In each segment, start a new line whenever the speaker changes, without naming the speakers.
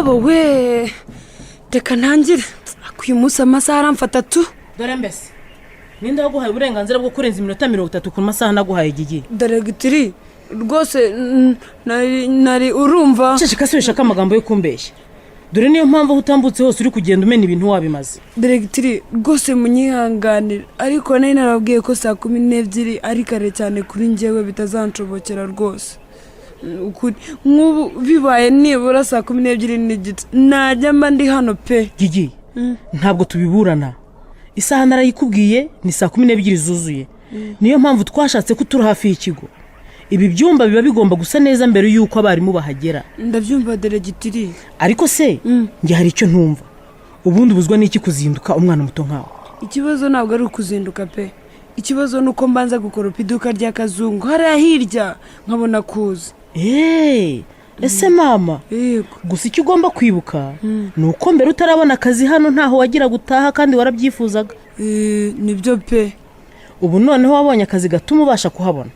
baba we reka ntangire uyu munsi amasaha aramfata tu.
dore mbese ninde waguhaye uburenganzira bwo kurenza iminota 30 ku masaha naguhaye gigi?
Diregiteri rwose nari urumva
ceceka se wishaka amagambo yo kumbeshya. dore niyo mpamvu utambutse hose uri kugenda umena ibintu wabimaze.
Diregiteri rwose munyihanganira ariko nari narabwiye ko saa 12 ari kare cyane kuri njyewe bitazanshobokera rwose. nk'ubu bibaye nibura saa 12 n'igice najya mba ndi hano pe.
Gigi ntabwo tubiburana, isaha narayikubwiye ni saa 12 zuzuye. niyo mpamvu twashatse ko turi hafi y'ikigo. ibi byumba biba bigomba gusa neza mbere yuko abarimu bahagera.
Ndabyumva Diregiteri,
ariko se njye hari icyo ntumva. ubundi ubuzwa n'iki kuzinduka umwana muto nkawe?
ikibazo ntabwo ari ukuzinduka pe, ikibazo nuko mbanza gukoropa iduka ry'akazungu hariya hirya nkabona kuza.
ese mama, gusa icyo ugomba kwibuka ni uko mbere utarabona akazi hano ntaho wagira gutaha kandi warabyifuzaga.
nibyo pe.
ubu noneho wabonye akazi gatuma ubasha kuhabona.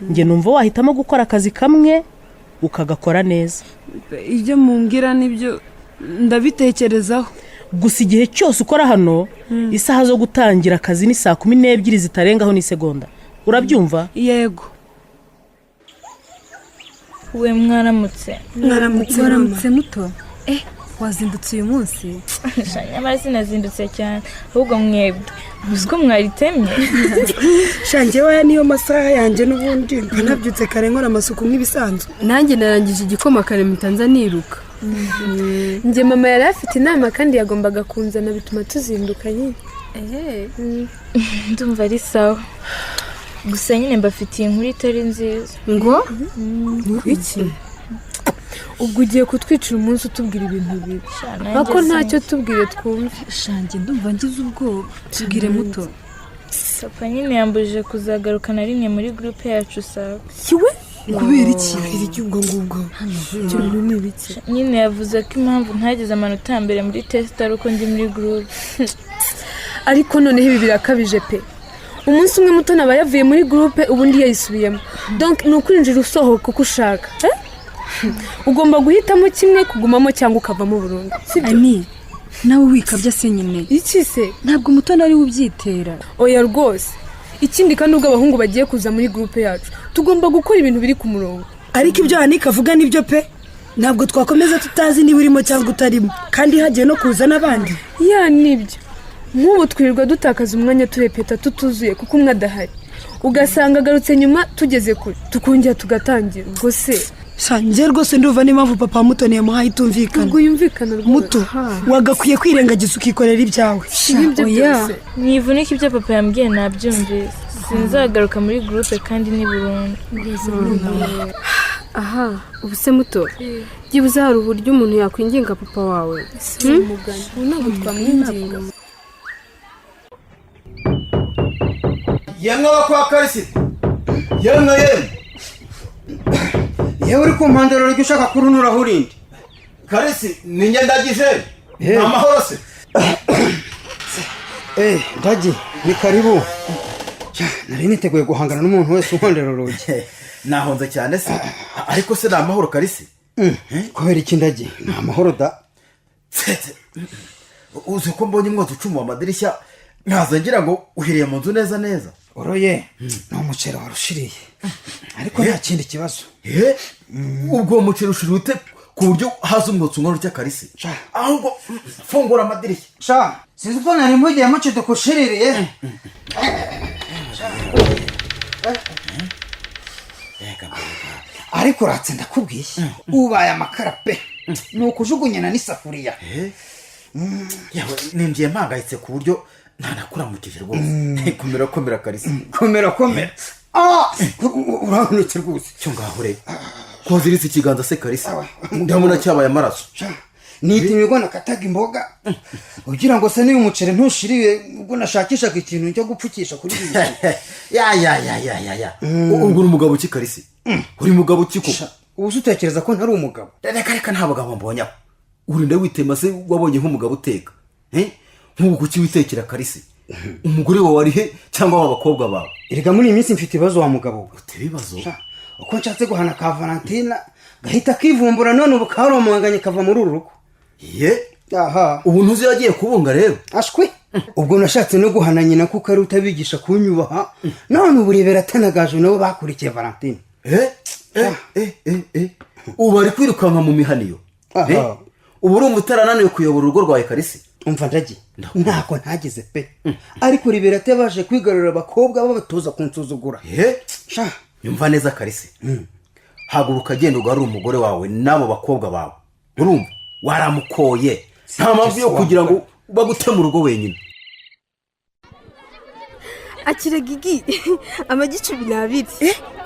njye numva wahitamo gukora akazi kamwe ukagakora neza.
ibyo mumbwira nibyo ndabitekerezaho.
gusa igihe cyose ukora hano isaha zo gutangira akazi ni saa 12 zitarengaho n'isegonda. urabyumva?
Yego.
we mwaramutse.
Mwaramutse muto. wazindutse uyu munsi?
nyamara sinazindutse cyane ahubwo mwebwe uziko mwaritemye.
shange waya niyo masaha yanjye n'ubundi nabyutse kare nkora amasuku nk'ibisanzwe.
nanjye narangije igikoma kare mutanza niruka. njye mama yari afite inama kandi yagombaga kunzana bituma tuzinduka nyine.
ndumva ari sawa, gusa nyine mbafitiye inkuru itari nziza.
ngo iki? ubwo ugiye kutwicira umunsi utubwira ibintu bibi ako ntacyo tubwire twumve.
shange ndumva ngize ubwoba. tubwire muto.
papa nyine yambujije kuzagaruka na rimwe muri groupe yacu sawa.
kiwe kubera iki?
iki ubwo ngubwo
ibyo ni ibiki?
nyine yavuze ko impamvu ntageze amanota ya mbere muri test ari uko ndi muri groupe.
ariko noneho ibi birakabije pe. umunsi umwe muto naba yavuye muri groupe ubundi yayisubiyemo. donc ni ukwinjira usohoka uko ushaka. ugomba guhitamo kimwe, kugumamo cyangwa ukavamo burundu.
Ami nawe wikabya se nyine.
iki se?
ntabwo muto nari ubyitera.
oya rwose. ikindi kandi ubwo abahungu bagiye kuza muri groupe yacu tugomba gukora ibintu biri ku murongo.
ariko ibyo Anika avuga nibyo pe. ntabwo twakomeza tutazi niba urimo cyangwa utarimo kandi hagiye no kuza n'abandi.
nibyo. nk'ubu twirirwa dutakaza umwanya turepeta tutuzuye kuko umwe adahari, ugasanga agarutse nyuma tugeze kure tukongera tugatangira. ubwo se
shange rwose nduva n'impamvu papa mutoniye muhaye itumvikana.
ubwo yumvikana rwose.
muto wagakwiye kwirengagiza ukikorera ibyawe.
ibyo byose
mwivunike ibyo papa yambwiye nabyumvise. sinzagaruka muri groupe kandi ni burundu.
aha ubu se muto byibuze hari uburyo umuntu yakwinginga papa wawe? ntabwo twamwinginga.
yemwe bakwa Karisi, yemwe yewe uri ku mpandaro ryo ushaka kurunura urindi.
Karisi ni njye ndagije. amahoro se?
ndagi ni karibu. nari niteguye guhangana n'umuntu wese unkondera urugi.
nahonze cyane se. ariko se ni amahoro Karisi?
kubera iki ndagi? ni amahoro da.
uzi ko mbonye umwotsi ucuma amadirishya nkaza ngira ngo uhiriye mu nzu neza neza.
oroye ni umuceri warushiriye ariko nta kindi kibazo.
ubwo umuceri ushiriye ute ku buryo haza umwotsi unkono cya Karisi? ahubwo fungura amadirishya.
sinzi ko nari mpugiye muce dukushiririye. ariko uratse ndakubwiye ubaye amakara pe. ni ukujugunyana n'isafuriya.
nimbiye mpangayitse ku buryo ntanakuramukije rwose. komera Karisi.
komera urahunitse rwose.
cyo ngaho rero koziritse ikiganza se Karisi? ndabona cyabaye amaraso.
nita imigo nakataga imboga ugira ngo se niba umuceri ntushiriye ubwo nashakishaga ikintu cyo gupfukisha kuri ibi.
ubwo uri umugabo ki Karisi? uri mugabo ki ko?
ubu utekereza ko ntari umugabo?
reka nta bagabo mbonyaho. urinda witema se wabonye nk'umugabo uteka? nk'ubu kuki witekera Karisi? umugore wawe ari he cyangwa w'abakobwa bawe?
erega muri iyi minsi mfite ibibazo wa mugabo we.
ufite ibibazo?
uko nshatse guhana ka Valentina gahita kivumbura none ubu karomanganye kava muri uru rugo.
ye
aha
ubu ntuzi yagiye kubunga rero
ashwi ubwo nashatse no guhana nyina kuko ari utabigisha kunyubaha none ubu rebera atanagaje nabo bakurikiye Valentine.
ubu ari kwirukanka mu mihaniyo. ubu urumva utarananiwe kuyobora urugo rwawe Karisi.
umva ndagiye ntako ntagize pe ariko rebera atabaje kwigarurira abakobwa babatoza kunsuzugura.
nyumva neza Karisi. haguruka agenda ugarura umugore wawe n'abo bakobwa bawe urumva waramukoye nta mpamvu yo kugira ngo bagute mu rugo wenyine.
akira Gigi amagi 12.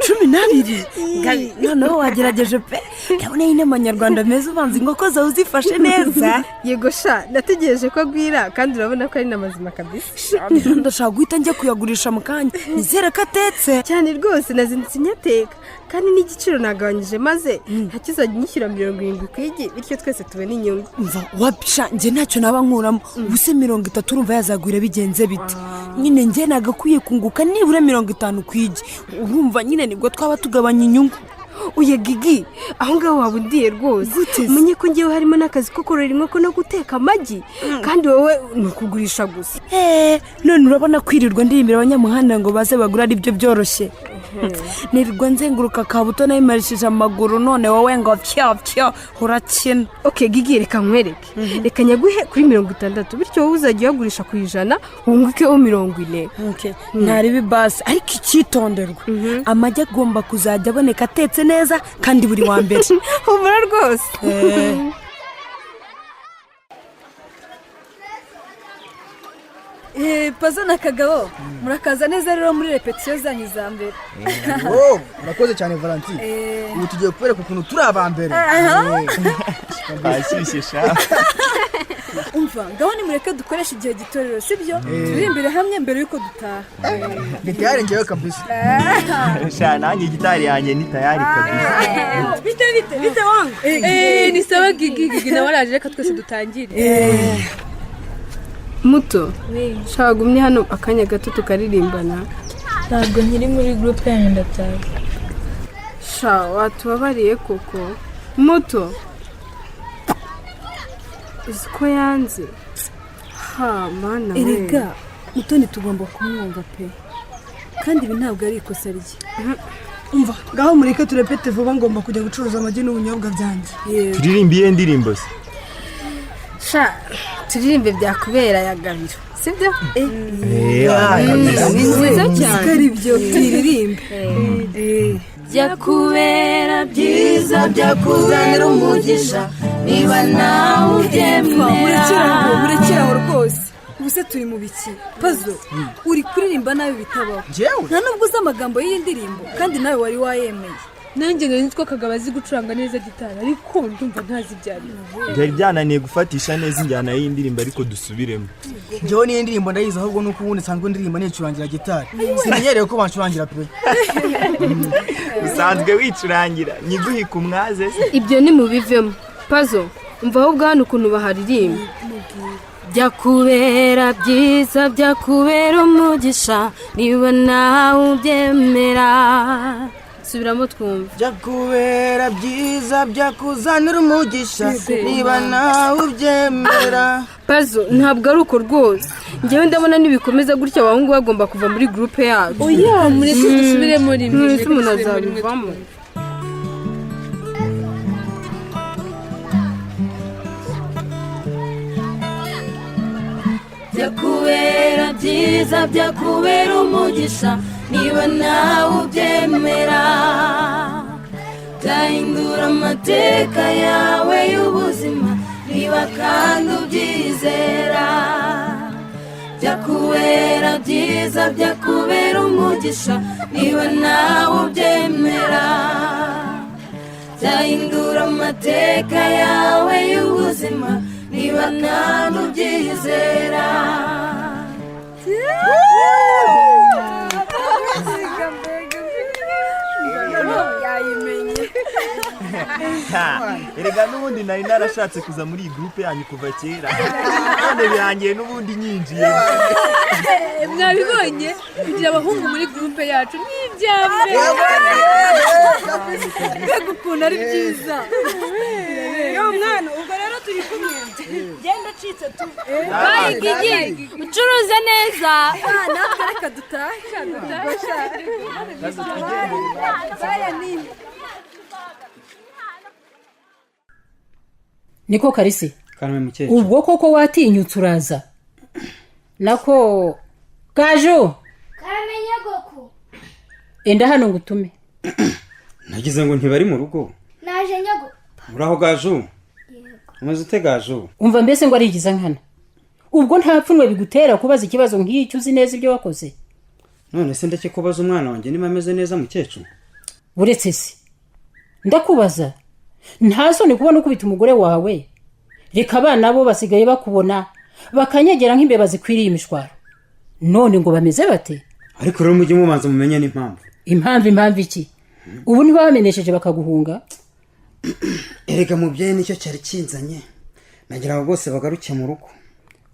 12 noneho wagerageje pe ndabona nyine amanyarwanda meza ubanza inkoko zawe uzifashe neza.
yego sha nategereje ko agwira kandi urabona ko ari namazima kabisa.
ndashaka guhita njya kuyagurisha mu kanya nizere ko atetse
cyane rwose nazindutse nyateka kandi n'igiciro nagabanyije maze ntakizajya nyishyura 70 kwigi bityo twese tubone inyungu.
mva wapisha njye ntacyo naba nkuramo ubuse 30 urumva yazagwira bigenze bite nyine njye nagakwiye kunguka nibura 50 kwigi urumva nyine nibwo twaba tugabanya inyungu.
uye Gigi aho ngaho wabundiye rwose umenye ko ngewe harimo n'akazi ko korora inkoko no guteka amagi kandi wowe ni ukugurisha gusa.
none urabona kwirirwa ndirimira abanyamuhanda ngo baze bagura ari byo byoroshye. nirirwa nzenguruka kabuto nayimarishije amaguru none wowe ngo pyo urakina.
Gigi reka nkwereke reka nyaguhe kuri 60 bityo wowe uzajya uyagurisha ku 100 wungukeho 40.
ntaribi basi ariko icyitonderwa amagi agomba kuzajya aboneka atetse neza kandi buri wa mbere.
humura rwose.
Pazo na Kagabo murakaza neza rero muri repetition zanyu za mbere.
murakoze cyane Valentine. ubu tugiye kwereka ukuntu turi abambere.
bashyushye sha.
umva ngaho nimureke dukoresha igihe gitorero sibyo turirimbire hamwe mbere yuko dutaha.
gitari ngewe kabisa.
sha nanjye gitari yanjye ni tayari kabisa.
bite wangu.
ni sawa Gigi nawe araje reka twese dutangire.
muto shaka gumye hano akanya gato tukaririmbana.
ntabwo nkiri muri groupe yanjye ndataha.
sha watubabariye koko muto uziko yanze. mana we
erega mutoni tugomba kumwumva pe kandi ibi ntabwo ari ikosa rye.
umva ngaho mureke turepete vuba ngomba kujya gucuruza amagi n'ubunyobwa byanjye.
turirimbiye ndirimbo se.
sha turirimbe byakubera ya Gabiro sibyo.
ni nziza cyane ari byo turirimbe.
byakubera byiza byakuzanira umugisha niba nawe ubyemera.
murekeraho rwose ubuse turi mu biki Pazo uri kuririmba nawe bitabaho nta nubwo uzi amagambo y'iyi ndirimbo kandi nawe wari wayemeye.
nanjye nari nitwa Kagabo azi gucuranga neza gitari ariko ndumva ntazi ibyarimo.
byari byananiye gufatisha neza injyana y'indirimbo ariko dusubiremo.
njyewe niyo ndirimbo ndayizi ahubwo nuko ubundi nsanzwe ndirimba nicurangira gitari simenyereye ko bancurangira pe.
usanzwe wicurangira nyiguhika umwaze.
ibyo ni mubivemo Pazo umva ahubwo hano ukuntu baharirimba. byakubera byiza byakubera umugisha niba nawe ubyemera. subiramo twumva.
byakubera byiza byakuzanira umugisha niba nawe ubyemera.
Pazo ntabwo ari uko rwose njyewe ndabona nibikomeza gutya abahungu bagomba kuva muri groupe yacu.
oya mureke dusubiremo rimwe
mwese umuntu azabivamo.
byakubera byiza byakubera umugisha niba nawe ubyemera. byahindura amateka yawe y'ubuzima niba kandi ubyizera. byakubera byiza byakubera umugisha niba nawe ubyemera. byahindura amateka yawe y'ubuzima niba kandi ubyizera.
erega n'ubundi nari narashatse kuza muri iyi gurupe yanyu kuva kera none birangiye n'ubundi nyinjiye.
Mwabibonye kugira abahungu muri gurupe yacu ni ibyambere.
Mbega ukuntu ari byiza.
Yo mwana ubwo rero turi kumwe. Genda acitse tu.
Bayigigi ucuruze neza.
Natwe reka dutahe.
Niko Karisi.
Karame mukecuru.
Ubwo koko watinyutse uraza. Nako Gaju.
Karame nyogoko.
Enda hano ngutume.
Nagize ngo ntibari mu rugo.
Naje nyogoko.
Muraho Gaju. Umaze ute Gaju?
Umva mbese ngo arigiza nkana. Ubwo nta pfunwe bigutera kubaza ikibazo nk'icyo uzi neza ibyo wakoze.
None se ndeke kubaza umwana wanjye niba ameze neza mukecuru.
Uretse se. Ndakubaza. Nta soni kubona ukubita umugore wawe. Reka abana bo basigaye bakubona bakanyegera nk'imbeba zikwiriye imishwaro. None ngo bameze bate?
Ariko rero mujye mubanza mumenye n'impamvu.
Impamvu iki? Ubu niba bamenesheje bakaguhunga?
Erega mubyeyi nicyo cyari kinzanye. Nagira ngo bose bagaruke mu rugo.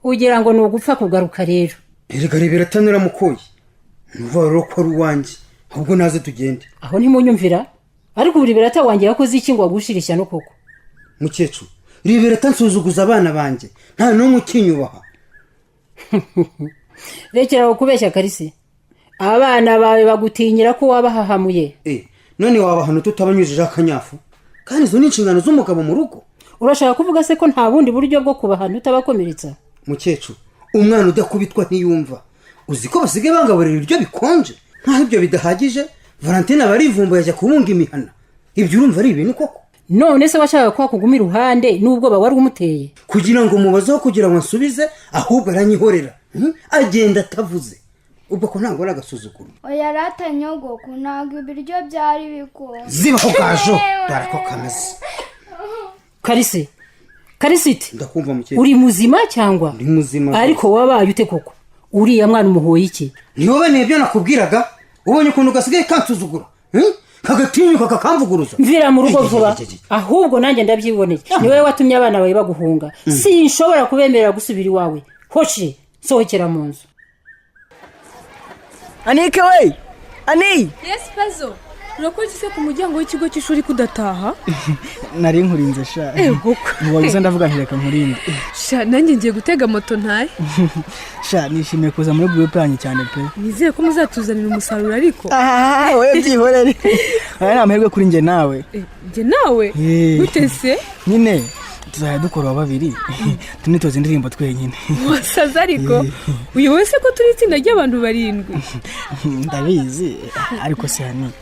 Ugira ngo nugupfa kugaruka rero.
Erega ribera tanura mukoyi. Nuva rero ko ari uwanjye. Ahubwo naze tugende.
Aho ntimunyumvira? Ariko buri birata wanjye yakoze iki ngo agushirisha no koko?
Mukecuru, ribera tansuzuguza abana banjye. Nta n'umwe ukinyubaha.
Rekera ukubeshya Karisi. Abana bawe bagutinyira ko wabahahamuye.
None wabahano tutabanyujije akanyafu. Kandi izo ni inshingano z'umugabo mu rugo.
Urashaka kuvuga se ko nta bundi buryo bwo kubahana utabakomeretsa?
Mukecuru, umwana udakubitwa ntiyumva. Uzi ko basigaye bangaburira ibiryo bikonje. Nkaho ibyo bidahagije, Valentine barivumbuye ajya kubunga imihana. Ibyo urumva ari ibintu koko.
None se washaka ko akuguma iruhande nubwo bawari umuteye?
Kugira ngo mubazeho kugira ngo nsubize ahubwo aranyihorera. Agenda atavuze. Ubwo ko ntabwo ari agasuzuguro.
Oya rata nyogoko ntabwo ibiryo byari bikonje.
Zibaho Gaju, darako kameze.
Karisiti.
Ndakumva mukecuru.
Uri muzima cyangwa?
Ndi muzima.
Ariko wabaye ute koko? Uriya mwana umuhoye iki?
Niwowe nebyo nakubwiraga. Ubonye ukuntu gasigaye kansuzugura. Kagatinyuka kakamvuguruza.
Mvira mu rugo vuba. Ahubwo nanjye ndabyiboneye. Ni wowe watumye abana bawe baguhunga. Sinshobora kubemerera gusubira iwawe. Hoshi, sohokera mu nzu.
Anike we! Ani!
Yes Pazo. Urakora iki se ku muryango w'ikigo cy'ishuri kudataha?
Nari nkurinze sha. Mubagize ndavuga ntireka nkurinde.
Sha nanjye ngiye gutega moto ntaye.
Sha nishimiye kuza muri groupe yanyu cyane pe.
Nizeye ko muzatuzanira umusaruro ariko.
Wowe byihorere. Aya amahirwe kuri nge nawe.
Nge nawe? Gute se?
Nyine tuzajya dukora babiri. Tunitoza indirimbo twenyine.
Wasaza ariko. Uyu wese ko turi itsinda ry'abantu 7.
Ndabizi ariko se hani.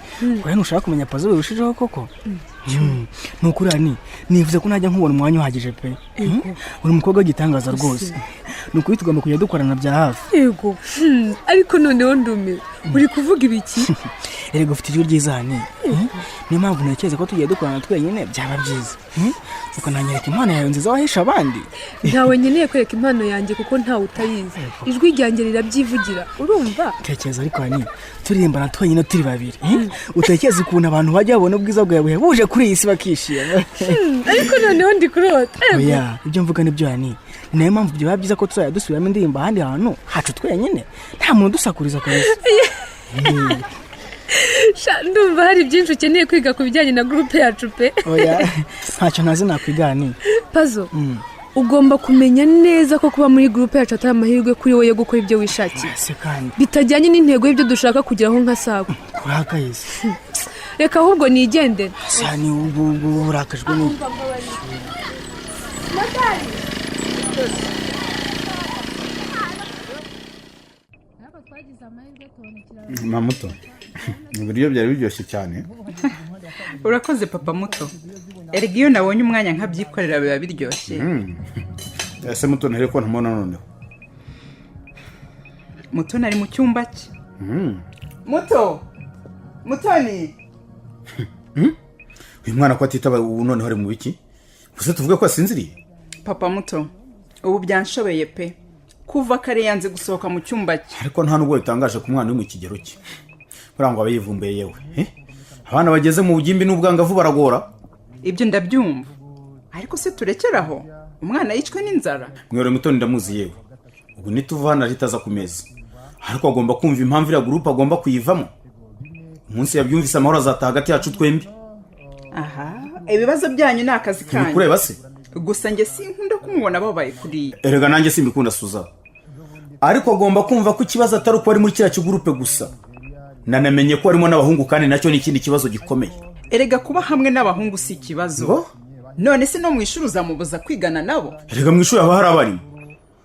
Oya nushaka kumenya Pazo birushijeho koko. Nukuri hani nivuze ko najya nkubona umwanya uhagije pe. Uri umukobwa w'igitangaza rwose. Nukuri tugomba kujya dukorana bya hafi.
Yego. Ariko noneho ndume. Uri kuvuga ibiki?
Erega ufite ijwi ryiza hani. Ni mpamvu ntekereza ko tugiye dukorana twenyine byaba byiza. Uko nanyereka impano yawe nziza wahisha abandi.
Ntawe nkeneye kwereka impano yanjye kuko ntawe utayizi. Ijwi ryanjye rirabyivugira. Urumva?
Tekereza ariko hani turirimbana twenyine turi babiri. Utekereza ukuntu abantu bajya babona ubwiza bwawe buhebuje kuri iyi si bakishima.
Ariko noneho ndi kurota.
Oya, ibyo mvuga nibyo hani. Niyo mpamvu byaba byiza ko tuzajya dusubiramo indirimbo ahandi hantu hacu twenyine. Nta muntu dusakuriza kabisa.
Ndumva hari byinshi ukeneye kwiga ku bijyanye na groupe yacu pe.
Oya, ntacyo ntazi nakwigani.
Pazo, ugomba kumenya neza ko kuba muri groupe yacu atari amahirwe kuri wowe yo gukora ibyo wishakiye. Bitajyanye n'intego y'ibyo dushaka kugeraho nka Sago.
Urakayize.
Reka ahubwo nigendere.
Sani ubu urakajwe n'ubu.
Mamuto. Ibiryo byari biryoshye cyane.
Urakoze papa muto. Erega iyo nabonye umwanya nkabyikorera biba biryoshye.
Ese muto ntere ko ntamona noneho.
Muto nari mu cyumba cye. Muto. Mutoni.
Uyu mwana ko atitaba ubu noneho ari mu biki? Gusa tuvuge ko asinziriye.
Papa muto. Ubu byanshobeye pe. Kuva kare yanze gusohoka mu cyumba cye.
Ariko nta nubwo bitangaje ku mwana uri mu kigero cye. Barangwa abayivumbuye yewe. Abana bageze mu bugimbi n'ubwangavu baragora.
ibyo ndabyumva ariko se turekeraho umwana yicwe n'inzara.
Mwere Mutoni ndamuzi yewe, ubu nituva hano ahitaza ku meza, ariko agomba kumva impamvu iriya gurupe agomba kuyivamo. Umunsi yabyumvise amahoro azataha hagati yacu twembi.
Aha, ibibazo byanyu ni akazi kanyu.
Kureba se
gusa njye sinkunda kumubona babaye kuriya.
Erega nanjye simbikunda Suza, ariko agomba kumva ko ikibazo atari uko ari muri kiriya kigurupe gusa, nanamenye ko harimo n'abahungu kandi nacyo ni ikindi kibazo gikomeye.
Erega kuba hamwe n'abahungu si ikibazo, none se no mu ishuri uzamubuza kwigana nabo?
Erega mu ishuri haba hari abarimu,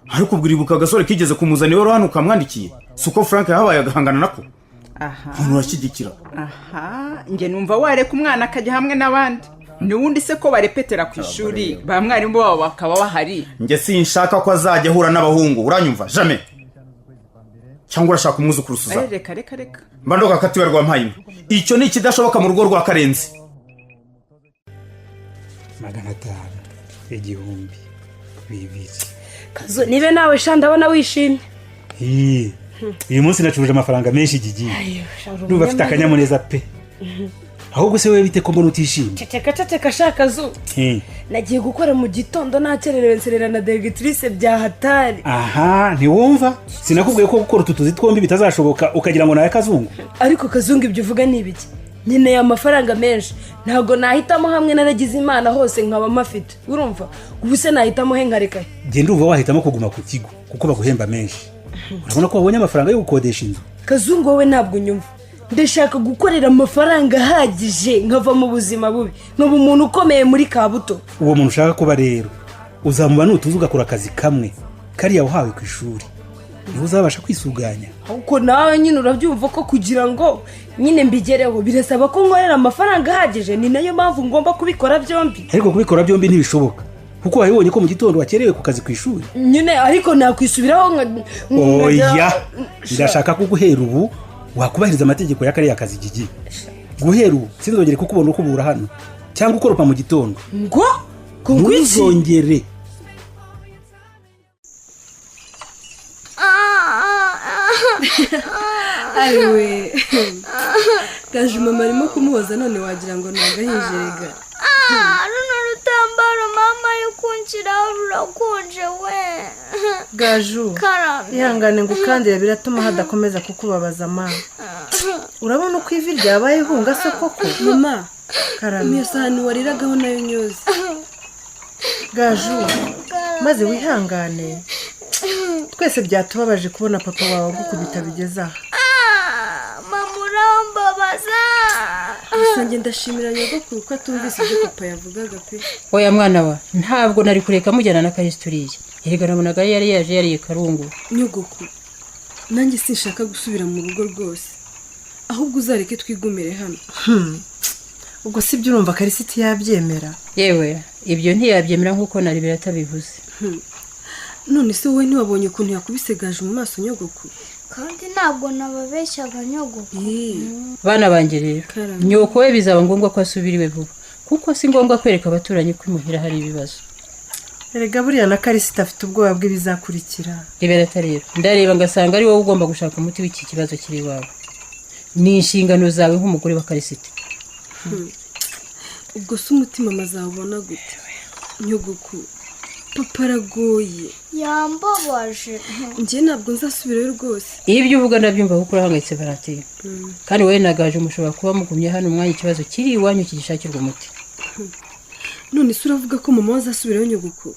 ariko ubwiribuka agasore kigeze kumuzanira rero hano ukamwandikiye, si uko Frank yahabaye agahangana nako.
Aha,
urashyigikira.
Aha, njye numva wareka umwana akajya hamwe n'abandi, n'ubundi se ko barepetera ku ishuri ba mwarimu babo bakaba bahari.
Njye sinshaka ko azajya ahura n'abahungu, uranyumva jamais? Cyangwa urashaka umwuzukuru Suza?
Reka
mba ndoga katiwe rwa mpayimwe, icyo ni ikidashoboka mu rugo rwa Karenzi.
500, 1000, 200.
Kazo nibe nawe sha ndabona wishimye.
Uyu munsi nacuruje amafaranga menshi Gigi. Nuba afite akanyamuneza pe. Ahubwo se wewe bite ko mbona utishimye?
Ceceka shaka zo. Nagiye gukora mu gitondo nakererewe nserera na directrice bya hatari.
Aha, ntiwumva? Sinakubwiye ko gukora ututuzi twombi bitazashoboka ukagira ngo naye Kazungu.
Ariko Kazungu ibyo uvuga ni ibiki? Nyine amafaranga menshi ntago nahitamo hamwe naragize imana hose nkaba mafite. Urumva? Ubu se nahitamo he nkareka?
Genda uva wahitamo kuguma ku kigo kuko baguhemba menshi. Urabona ko wabonye amafaranga yo gukodesha inzu.
Kazungu wowe ntabwo nyumva. Ndashaka gukorera amafaranga ahagije nkava mu buzima bubi nkaba umuntu ukomeye muri Kabuto.
Uwo muntu ushaka kuba rero uzamuba nutuza ugakora akazi kamwe kariya uhawe ku ishuri, niho uzabasha kwisuganya.
Uko nawe nyine urabyumva ko kugira ngo nyine mbigereho birasaba ko nkorera amafaranga ahagije, ni nayo mpamvu ngomba kubikora byombi.
Ariko kubikora byombi ntibishoboka kuko wabibonye ko mu gitondo wakerewe ku kazi ku ishuri.
Nyine ariko nakwisubiraho
oya, ndashaka ko guhera ubu wakubahiriza amategeko ya kariya kazi Gigi. Guhera ubu sinzongere kukubona uko ubura hano cyangwa ukoropa mu gitondo.
Ngo
ntuzongere.
Ariwe Gaje mama arimo kumuhoza none wagira ngo nagahinjerega.
Runo rutambaro mama yukunshiraho rurakonje we.
Gaju, ihangane ngukandira biratuma hadakomeza kukubabaza mama. Urabona uko ivi ryabaye hunga se koko?
Mama, niyo sahani wariragaho nayo nyoze.
Gaju, maze wihangane. Twese byatubabaje kubona papa wawe gukubita bigeza aha.
Mama urambabaza.
Gusa njye ndashimira nyogokuru ko atumvise ibyo papa yavugaga pe.
Oya mwana wa, ntabwo nari kureka mujyana na Karisturiye. Erega nabonaga yari yaje yariye Karungu.
Nyogokuru, nanjye sinshaka gusubira mu rugo rwose. Ahubwo uzareke twigumire hano.
Ubwo si byo urumva Karisiti yabyemera?
Yewe, ibyo ntiyabyemera nkuko nari biratabivuze.
None se wowe ntiwabonye ukuntu yakubise Gaje mu maso nyogokuru?
Kandi ntabwo nababeshyaga nyogokuru.
Bana banjye rero, nyoko we bizaba ngombwa ko asubiriwe vuba kuko si ngombwa kwereka abaturanyi ko imuhira hari ibibazo.
Erega buriya na Karisiti afite ubwoba bw'ibizakurikira.
Liberata rero, ndareba ngasanga ari wowe ugomba gushaka umuti w'iki kibazo kiri iwawe. Ni inshingano zawe nk'umugore wa Karisiti.
Ubwo se umutima mazabona gute? Nyogokuru, papa aragoye.
Yambabaje.
Njye ntabwo nzasubirayo rwose.
Ibyo uvuga ndabyumva kuko urahangayitse Valentine. Kandi wowe na Gaje mushobora kuba mugumye hano umwanya ikibazo kiri iwanyu kigishakirwa umuti.
None se uravuga ko mama azasubirayo nyogokuru?